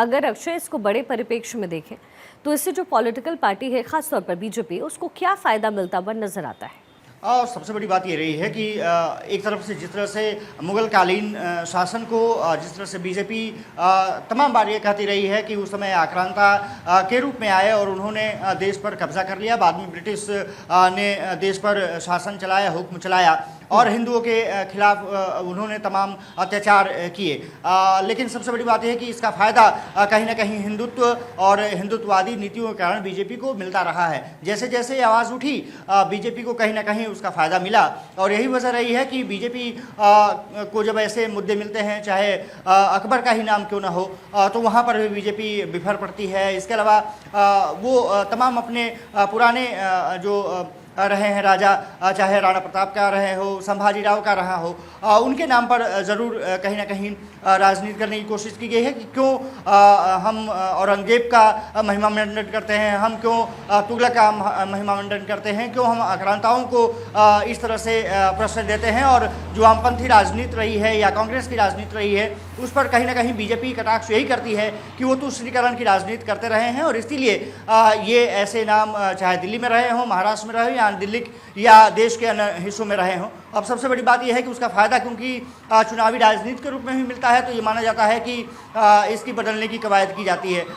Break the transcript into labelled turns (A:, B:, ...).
A: अगर अक्षय इसको बड़े परिप्रेक्ष्य में देखें तो इससे जो पॉलिटिकल पार्टी है, खासतौर पर बीजेपी, उसको क्या फ़ायदा मिलता हुआ नज़र आता है?
B: और सबसे बड़ी बात ये रही है कि एक तरफ से जिस तरह से मुगलकालीन शासन को जिस तरह से बीजेपी तमाम बार ये कहती रही है कि उस समय आक्रांता के रूप में आए और उन्होंने देश पर कब्जा कर लिया, बाद में ब्रिटिश ने देश पर शासन चलाया, हुक्म चलाया और हिंदुओं के खिलाफ उन्होंने तमाम अत्याचार किए। लेकिन सबसे बड़ी बात यह है कि इसका फ़ायदा कहीं ना कहीं हिंदुत्व और हिंदुत्ववादी नीतियों के कारण बीजेपी को मिलता रहा है। जैसे जैसे आवाज़ उठी बीजेपी को कहीं ना कहीं उसका फ़ायदा मिला और यही वजह रही है कि बीजेपी को जब ऐसे मुद्दे मिलते हैं, चाहे अकबर का ही नाम क्यों ना हो, तो वहाँ पर भी बीजेपी बिफर पड़ती है। इसके अलावा वो तमाम अपने पुराने जो रहे हैं राजा, चाहे राणा प्रताप का रहे हो, संभाजी राव का रहा हो, उनके नाम पर ज़रूर कहीं ना कहीं राजनीति करने की कोशिश की गई है कि क्यों हम औरंगजेब का महिमा मंडन करते हैं, हम क्यों तुगलक का महिमा मंडन करते हैं, क्यों हम आक्रांताओं को इस तरह से प्रश्न देते हैं। और जो वामपंथी राजनीति रही है या कांग्रेस की राजनीति रही है, उस पर कहीं ना कहीं बीजेपी कटाक्ष यही करती है कि वो तुष्टीकरण की राजनीति करते रहे हैं और इसीलिए ये ऐसे नाम चाहे दिल्ली में रहे हों, महाराष्ट्र में रहे हों या दिल्ली या देश के अन्य हिस्सों में रहे हों। अब सबसे बड़ी बात यह है कि उसका फ़ायदा क्योंकि चुनावी राजनीति के रूप में भी मिलता है, तो ये माना जाता है कि इसकी बदलने की कवायद की जाती है।